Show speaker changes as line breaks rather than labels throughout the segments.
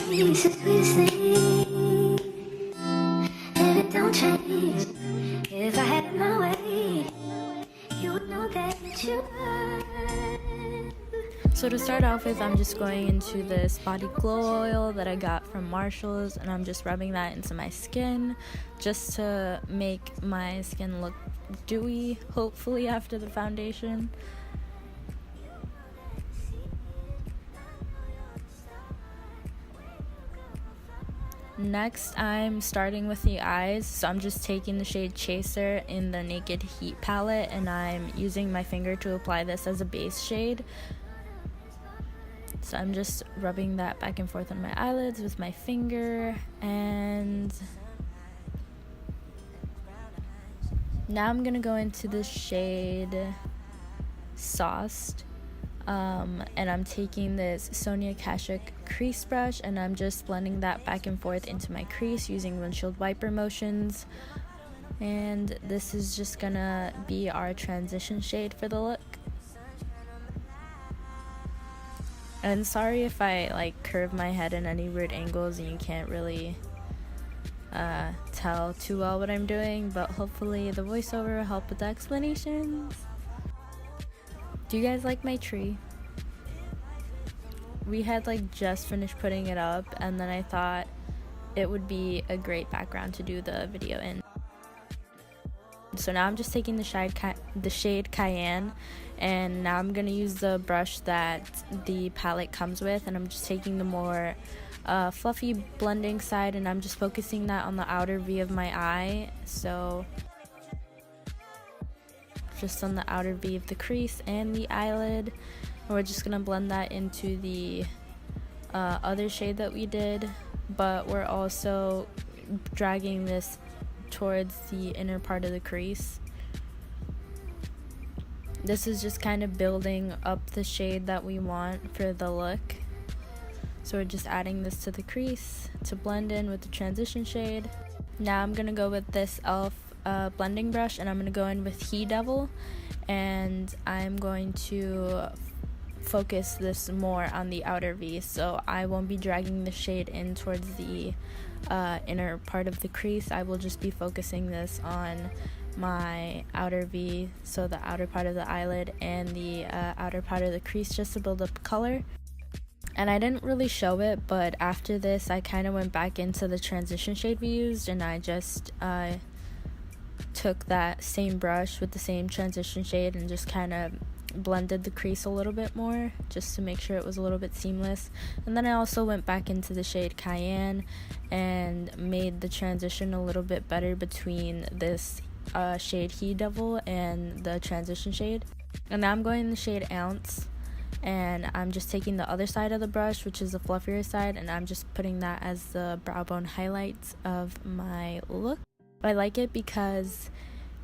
Peace is sweetest and it don't change. If I had it my way, you would know that you are.
So to start off with, I'm just going into this body glow oil that I got from Marshall's, and I'm just rubbing that into my skin just to make my skin look dewy, hopefully, after the foundation. Next, I'm starting with the eyes, so I'm just taking the shade Chaser in the Naked Heat palette, and I'm using my finger to apply this as a base shade. So I'm just rubbing that back and forth on my eyelids with my finger, and now I'm gonna go into the shade Sauced, and I'm taking this Sonia Kashuk crease brush, and I'm just blending that back and forth into my crease using windshield wiper motions. And this is just gonna be our transition shade for the look. And sorry if I curve my head in any weird angles and you can't really tell too well what I'm doing, but hopefully the voiceover will help with the explanations. Do you guys like my tree? We had just finished putting it up, and then I thought it would be a great background to do the video in. So now I'm just taking the shade Cayenne, and now I'm gonna use the brush that the palette comes with, and I'm just taking the more fluffy blending side, and I'm just focusing that on the outer V of my eye. So just on the outer V of the crease and the eyelid, and we're just gonna blend that into the other shade that we did, but we're also dragging this towards the inner part of the crease. This is just kind of building up the shade that we want for the look. So we're just adding this to the crease to blend in with the transition shade. Now I'm gonna go with this e.l.f. Blending brush, and I'm gonna go in with He Devil, and I'm going to focus this more on the outer V, so I won't be dragging the shade in towards the inner part of the crease. I will just be focusing this on my outer V, so the outer part of the eyelid and the outer part of the crease, just to build up color. And I didn't really show it, but after this I kind of went back into the transition shade we used, and I just took that same brush with the same transition shade and just kind of blended the crease a little bit more, just to make sure it was a little bit seamless. And then I also went back into the shade Cayenne and made the transition a little bit better between this shade He Devil and the transition shade. And now I'm going in the shade Ounce, and I'm just taking the other side of the brush, which is the fluffier side, and I'm just putting that as the brow bone highlights of my look. I like it because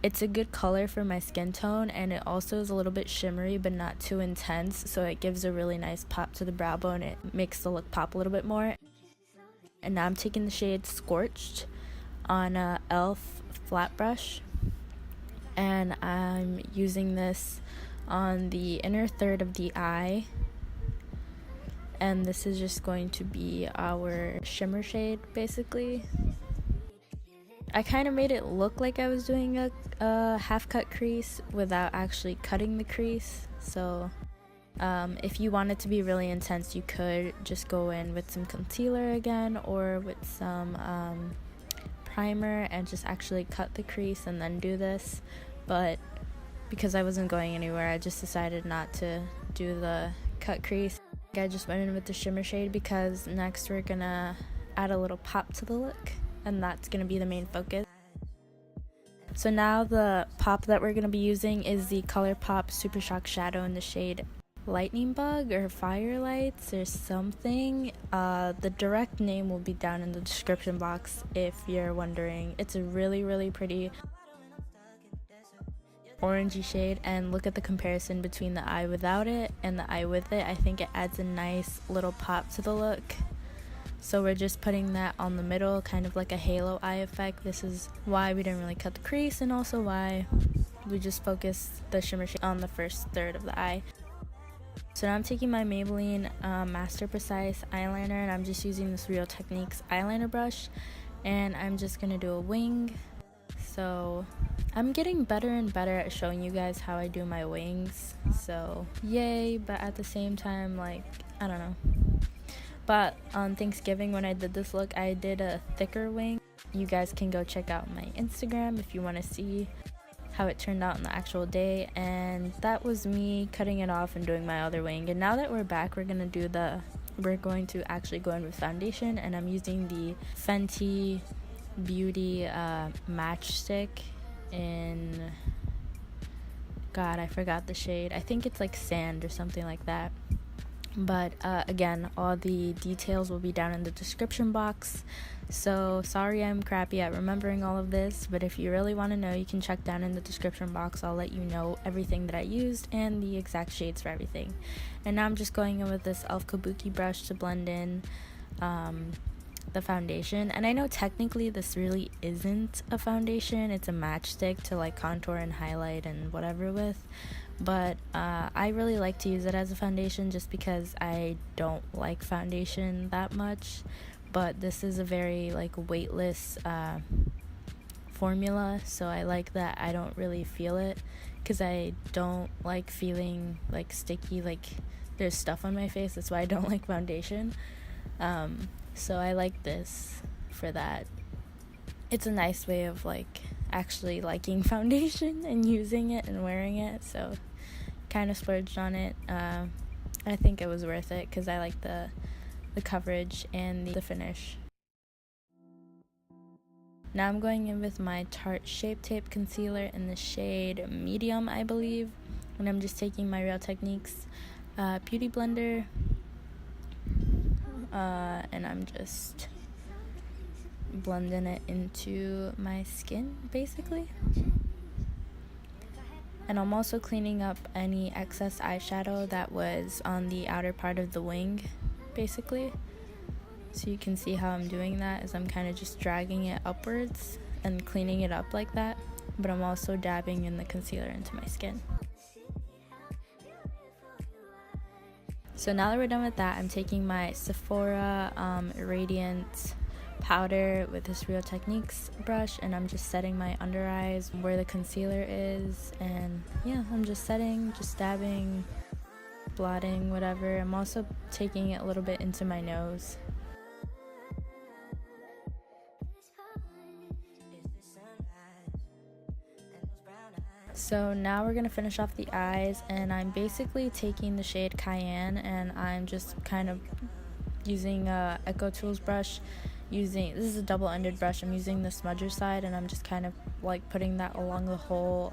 it's a good color for my skin tone, and it also is a little bit shimmery but not too intense, so it gives a really nice pop to the brow bone. It makes the look pop a little bit more. And now I'm taking the shade Scorched on a e.l.f. flat brush, and I'm using this on the inner third of the eye, and this is just going to be our shimmer shade basically. I kind of made it look like I was doing a half cut crease without actually cutting the crease. So if you want it to be really intense, you could just go in with some concealer again, or with some primer, and just actually cut the crease and then do this. But because I wasn't going anywhere, I just decided not to do the cut crease. I just went in with the shimmer shade because next we're gonna add a little pop to the look, and that's going to be the main focus. So now the pop that we're going to be using is the Colourpop Super Shock Shadow in the shade Lightning Bug or Firelights or something. The direct name will be down in the description box if you're wondering. It's a really pretty orangey shade, and look at the comparison between the eye without it and the eye with it. I think it adds a nice little pop to the look. So we're just putting that on the middle, kind of like a halo eye effect. This is why we didn't really cut the crease, and also why we just focused the shimmer shade on the first third of the eye. So now I'm taking my Maybelline Master Precise eyeliner, and I'm just using this Real Techniques eyeliner brush, and I'm just gonna do a wing. So I'm getting better and better at showing you guys how I do my wings, so yay. But at the same time, like, I don't know. But on Thanksgiving when I did this look, I did a thicker wing. You guys can go check out my Instagram if you want to see how it turned out on the actual day. And that was me cutting it off and doing my other wing. And now that we're back, we're going to actually go in with foundation, and I'm using the Fenty Beauty matchstick in, God, I forgot the shade. I think it's like sand or something like that. But again, all the details will be down in the description box. So sorry I'm crappy at remembering all of this, but if you really want to know, you can check down in the description box. I'll let you know everything that I used and the exact shades for everything. And now I'm just going in with this e.l.f. Kabuki brush to blend in the foundation. And I know technically this really isn't a foundation, it's a matchstick to like contour and highlight and whatever with, but I really like to use it as a foundation just because I don't like foundation that much. But this is a very like weightless formula, so I like that I don't really feel it, because I don't like feeling like sticky, like there's stuff on my face. That's why I don't like foundation. So I like this for that. It's a nice way of like actually liking foundation and using it and wearing it, so kind of splurged on it. I think it was worth it because I like the coverage and the finish. Now I'm going in with my Tarte Shape Tape concealer in the shade medium, I believe, and I'm just taking my Real Techniques beauty blender, and I'm just blending it into my skin basically. And I'm also cleaning up any excess eyeshadow that was on the outer part of the wing basically. So you can see how I'm doing that, is I'm kind of just dragging it upwards and cleaning it up like that, but I'm also dabbing in the concealer into my skin. So now that we're done with that, I'm taking my Sephora Radiant powder with this Real Techniques brush, and I'm just setting my under eyes where the concealer is, and yeah, I'm just setting, just dabbing, blotting, whatever. I'm also taking it a little bit into my nose. So now we're gonna finish off the eyes, and I'm basically taking the shade Cayenne, and I'm just kind of using a Echo Tools brush. This is a double-ended brush. I'm using the smudger side, and I'm just kind of like putting that along the whole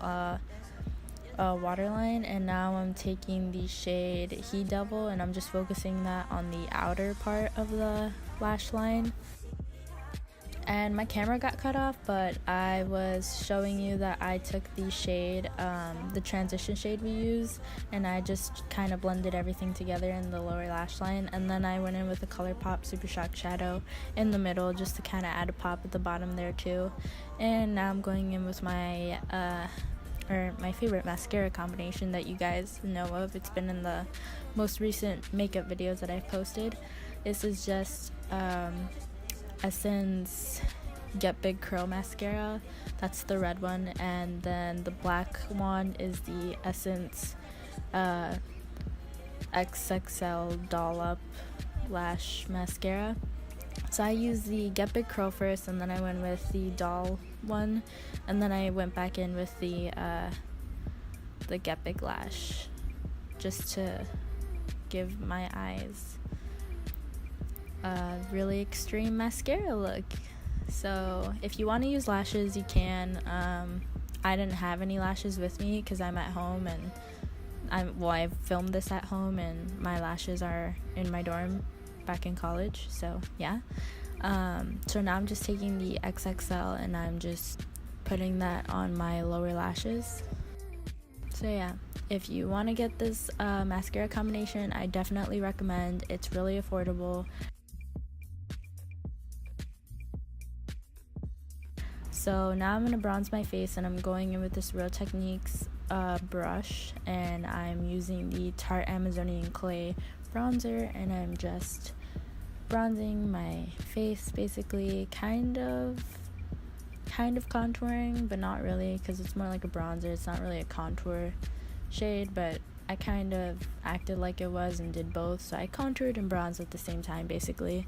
waterline. And now I'm taking the shade He Devil, and I'm just focusing that on the outer part of the lash line. And my camera got cut off, but I was showing you that I took the shade, the transition shade we use, and I just kind of blended everything together in the lower lash line. And then I went in with the Colourpop Super Shock Shadow in the middle just to kind of add a pop at the bottom there too. And now I'm going in with my my favorite mascara combination that you guys know of. It's been in the most recent makeup videos that I've posted. This is just Essence Get Big Curl Mascara. That's the red one, and then the black one is the Essence XXL Doll Up Lash Mascara. So I used the Get Big Curl first, and then I went with the doll one, and then I went back in with the Get Big Lash, just to give my eyes a really extreme mascara look. So if you want to use lashes, you can. I didn't have any lashes with me because I'm at home, and I filmed this at home, and my lashes are in my dorm back in college, so yeah. So now I'm just taking the XXL, and I'm just putting that on my lower lashes. So yeah, if you want to get this mascara combination, I definitely recommend. It's really affordable. So now I'm going to bronze my face, and I'm going in with this Real Techniques brush, and I'm using the Tarte Amazonian Clay bronzer, and I'm just bronzing my face, basically, kind of contouring, but not really, because it's more like a bronzer. It's not really a contour shade, but I kind of acted like it was and did both, so I contoured and bronzed at the same time, basically.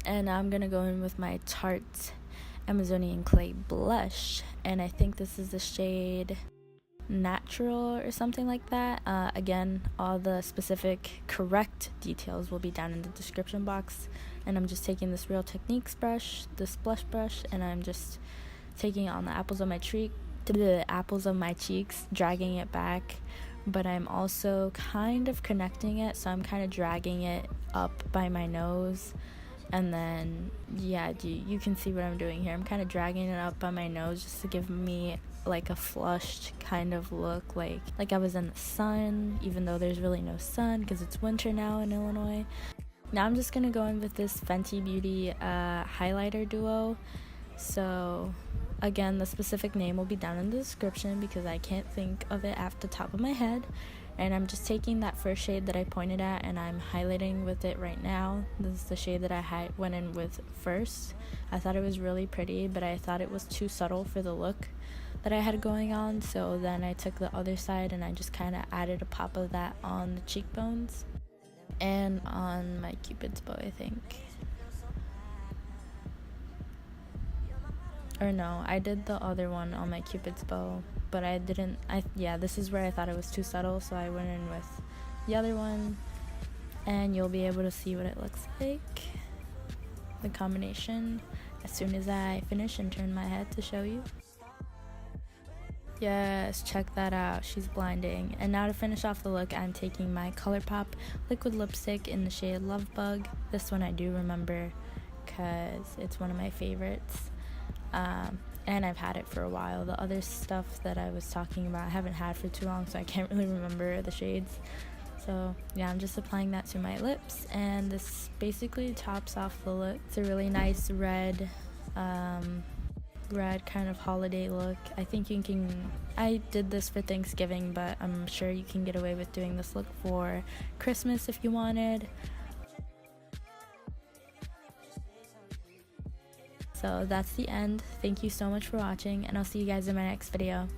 And now I'm gonna go in with my Tarte Amazonian Clay blush, and I think this is the shade Natural or something like that. Again, all the specific correct details will be down in the description box. And I'm just taking this Real Techniques brush, this blush brush, and I'm just taking it on the apples of my cheeks, dragging it back, but I'm also kind of connecting it, so I'm kind of dragging it up by my nose. And then, yeah, you can see what I'm doing here. I'm kind of dragging it up by my nose just to give me like a flushed kind of look, like I was in the sun, even though there's really no sun because it's winter now in Illinois. Now I'm just gonna go in with this Fenty Beauty highlighter duo. So again, the specific name will be down in the description because I can't think of it off the top of my head. And I'm just taking that first shade that I pointed at and I'm highlighting with it right now. This is the shade that I went in with first. I thought it was really pretty, but I thought it was too subtle for the look that I had going on, so then I took the other side and I just kind of added a pop of that on the cheekbones and on my Cupid's bow, I think. Or no, I did the other one on my Cupid's bow, but I didn't, yeah, this is where I thought it was too subtle, so I went in with the other one, and you'll be able to see what it looks like, the combination, as soon as I finish and turn my head to show you. Yes, check that out, she's blinding. And now to finish off the look, I'm taking my Colourpop liquid lipstick in the shade Love Bug. This one I do remember because it's one of my favorites. And I've had it for a while. The other stuff that I was talking about I haven't had for too long, so I can't really remember the shades. So yeah, I'm just applying that to my lips, and this basically tops off the look. It's a really nice red kind of holiday look. I think I did this for Thanksgiving, but I'm sure you can get away with doing this look for Christmas if you wanted. So that's the end. Thank you so much for watching, and I'll see you guys in my next video.